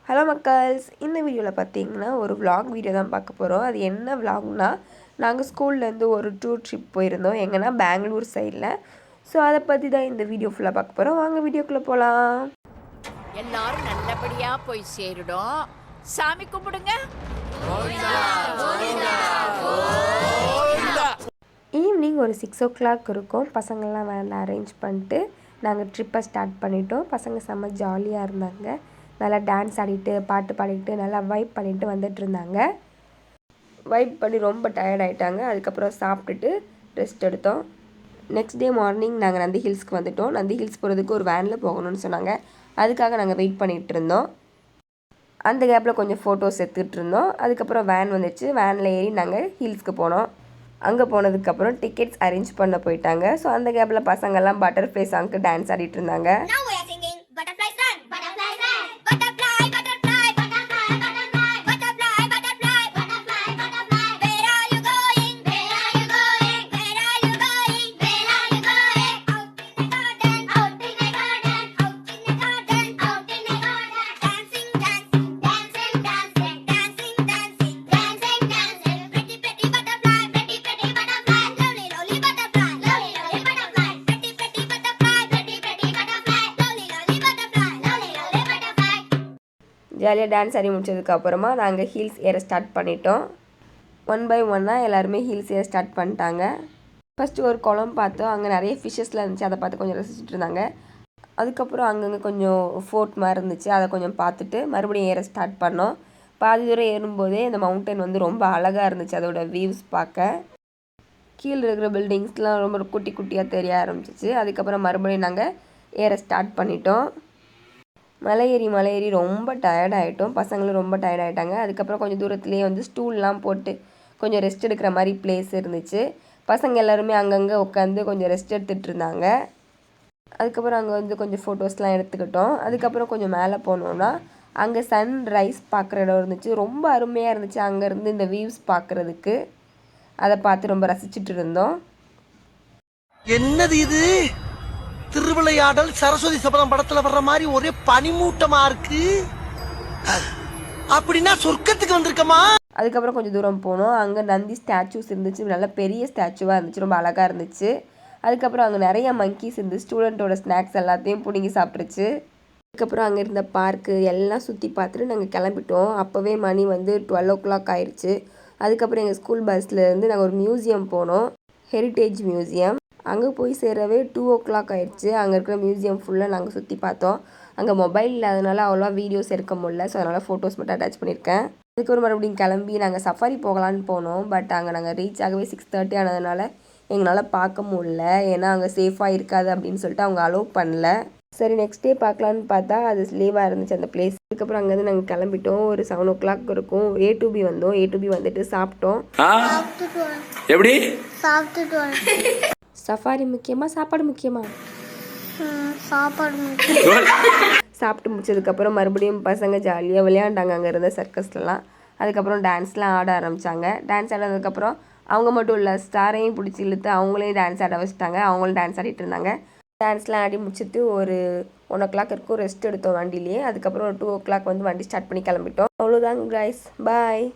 Hello மக்கள்ஸ், இந்த வீடியோவில் பார்த்தீங்கன்னா ஒரு vlog வீடியோ தான் பார்க்க போகிறோம். அது என்ன vlogனா, நாங்கள் ஸ்கூல்லேருந்து ஒரு டூர் ட்ரிப் போயிருந்தோம். எங்கன்னா பெங்களூர் சைடில். ஸோ அதை பற்றி தான் இந்த வீடியோ ஃபுல்லாக பார்க்க போகிறோம். வாங்க வீடியோக்குள்ளே போகலாம். எல்லாரும் நல்லபடியாக போய் சேருடும். சாமி கும்பிடுங்க. ஈவினிங் ஒரு 6 o'clock இருக்கும். பசங்கள்லாம் வேலை அரேஞ்ச் பண்ணிட்டு நாங்கள் ட்ரிப்பை ஸ்டார்ட் பண்ணிட்டோம். பசங்க செம்ம ஜாலியாக இருந்தாங்க. நல்லா டான்ஸ் ஆடிட்டு பாட்டு பாடிட்டு நல்லா வைப் பண்ணிட்டு வந்துட்டு இருந்தாங்க. வைப் பண்ணி ரொம்ப டயர்ட் ஆகிட்டாங்க. அதுக்கப்புறம் சாப்பிட்டுட்டு ரெஸ்ட் எடுத்தோம். நெக்ஸ்ட் டே மார்னிங் நாங்கள் நந்தி ஹில்ஸ்க்கு வந்துட்டோம். நந்தி ஹில்ஸ் போகிறதுக்கு ஒரு வேனில் போகணும்னு சொன்னாங்க. அதுக்காக நாங்கள் வெயிட் பண்ணிகிட்டு இருந்தோம். அந்த கேப்பில் கொஞ்சம் ஃபோட்டோஸ் எடுத்துகிட்டு இருந்தோம். அதுக்கப்புறம் வேன் வந்துச்சு. வேனில் ஏறி நாங்கள் ஹில்ஸ்க்கு போனோம். அங்கே போனதுக்கப்புறம் டிக்கெட்ஸ் அரேஞ்ச் பண்ண போயிட்டாங்க. ஸோ அந்த கேப்பில் பசங்கள்லாம் பட்டர்ஃப்ளை சாங்க்கு டான்ஸ் ஆடிட்டு இருந்தாங்க. ஜாலியாக டான்ஸ் ஆடி முடிச்சதுக்கப்புறமா நாங்கள் ஹீல்ஸ் ஏற ஸ்டார்ட் பண்ணிட்டோம். 1 by 1 எல்லாருமே ஹீல்ஸ் ஏற ஸ்டார்ட் பண்ணிட்டாங்க. ஃபஸ்ட்டு ஒரு குளம் பார்த்தோம். அங்கே நிறைய ஃபிஷ்ஷஸ்லாம் இருந்துச்சு. அதை பார்த்து கொஞ்சம் ரசிச்சுட்டு இருந்தாங்க. அதுக்கப்புறம் அங்கங்கே கொஞ்சம் ஃபோர்ட் மாதிரி இருந்துச்சு. அதை கொஞ்சம் பார்த்துட்டு மறுபடியும் ஏற ஸ்டார்ட் பண்ணோம். பாதி தூரம் ஏறும்போதே இந்த மவுண்டன் வந்து ரொம்ப அழகாக இருந்துச்சு. அதோட வியூஸ் பார்க்க கீழே இருக்கிற பில்டிங்ஸ்லாம் ரொம்ப குட்டி குட்டியாக தெரிய ஆரம்பிச்சிச்சு. அதுக்கப்புறம் மறுபடியும் நாங்கள் ஏற ஸ்டார்ட் பண்ணிட்டோம். மலை ஏறி ரொம்ப டயர்டாகிட்டோம். பசங்களும் ரொம்ப டயர்டாகிட்டாங்க. அதுக்கப்புறம் கொஞ்சம் தூரத்துலேயே வந்து ஸ்டூல்லாம் போட்டு கொஞ்சம் ரெஸ்ட் எடுக்கிற மாதிரி பிளேஸ் இருந்துச்சு. பசங்க எல்லாருமே அங்கங்கே உட்காந்து கொஞ்சம் ரெஸ்ட் எடுத்துகிட்டு இருந்தாங்க. அதுக்கப்புறம் அங்கே வந்து கொஞ்சம் ஃபோட்டோஸ்லாம் எடுத்துக்கிட்டோம். அதுக்கப்புறம் கொஞ்சம் மேலே போனோன்னா அங்கே சன்ரைஸ் பார்க்குற இடம் இருந்துச்சு. ரொம்ப அருமையாக இருந்துச்சு அங்கேருந்து இந்த வியூஸ் பார்க்குறதுக்கு. அதை பார்த்து ரொம்ப ரசிச்சுட்டு இருந்தோம். என்னது இது? திருவிளையாடல் சரஸ்வதி சபதம் படத்துல வர்ற மாதிரி ஒரே பனிமூட்டமா இருக்கு. அப்படின்னா சொர்க்கத்துக்கு வந்திருக்கமா? அதுக்கப்புறம் கொஞ்சம் தூரம் போனோம். அங்கே நந்தி ஸ்டாச்சூஸ் இருந்துச்சு. நல்ல பெரிய ஸ்டாச்சுவாக இருந்துச்சு. ரொம்ப அழகாக இருந்துச்சு. அதுக்கப்புறம் அங்கே நிறைய மங்கீஸ் இருந்து ஸ்டூடெண்ட்டோட ஸ்நாக்ஸ் எல்லாத்தையும் பிடுங்கி சாப்பிட்ருச்சு. அதுக்கப்புறம் அங்கே இருந்த பார்க்கு எல்லாம் சுற்றி பார்த்துட்டு நாங்கள் கிளம்பிட்டோம். அப்போவே மணி வந்து 12 o'clock ஆயிடுச்சு. அதுக்கப்புறம் எங்கள் ஸ்கூல் பஸ்லேருந்து நாங்கள் ஒரு மியூசியம் போனோம். Heritage museum. அங்கே போய் சேரவே 2 o'clock ஆயிடுச்சு. அங்கே இருக்கிற மியூசியம் ஃபுல்லாக நாங்கள் சுற்றி பார்த்தோம். அங்கே மொபைல் இல்லாதனால அவ்வளோவா வீடியோஸ் எடுக்க முடியல. ஸோ அதனால் ஃபோட்டோஸ் மட்டும் அட்டாச் பண்ணியிருக்கேன். அதுக்கப்புறம் மறுபடியும் கிளம்பி நாங்கள் சஃபாரி போகலான்னு போனோம். பட் அங்கே நாங்கள் ரீச் ஆகவே 6:30 ஆனதுனால எங்களால் பார்க்க முடியல. ஏன்னா அங்கே சேஃபாக இருக்காது அப்படின்னு சொல்லிட்டு அவங்க அலோவ் பண்ணல. சரி நெக்ஸ்ட் டே பார்க்கலான்னு பார்த்தா அது லீவாக இருந்துச்சு அந்த பிளேஸ். அதுக்கப்புறம் அங்கேருந்து நாங்கள் கிளம்பிட்டோம். ஒரு 7 o'clock இருக்கும். A2B வந்தோம். A2B வந்துட்டு சாப்பிட்டோம். எப்படி சஃபாரி முக்கியமா சாப்பாடு முக்கியமா? சாப்பாடு சாப்பிட்டு முடிச்சதுக்கப்புறம் மறுபடியும் பசங்க ஜாலியாக விளையாண்டாங்க அங்கே இருந்த சர்க்கஸ்லாம். அதுக்கப்புறம் டான்ஸ்லாம் ஆட ஆரம்பித்தாங்க. டான்ஸ் ஆடினதுக்கப்புறம் அவங்க மட்டும் இல்லை, ஸ்டாரையும் பிடிச்சி இழுத்து அவங்களையும் டான்ஸ் ஆட வச்சுட்டாங்க. அவங்களும் டான்ஸ் ஆடிட்டு இருந்தாங்க. டான்ஸ்லாம் ஆடி முடிச்சுட்டு ஒரு 1 o'clock இருக்கும் ரெஸ்ட் எடுத்தோம் வண்டியிலேயே. அதுக்கப்புறம் ஒரு 2 o'clock வந்து வண்டி ஸ்டார்ட் பண்ணி கிளம்பிட்டோம். அவ்வளோதாங்க கைஸ், பாய்.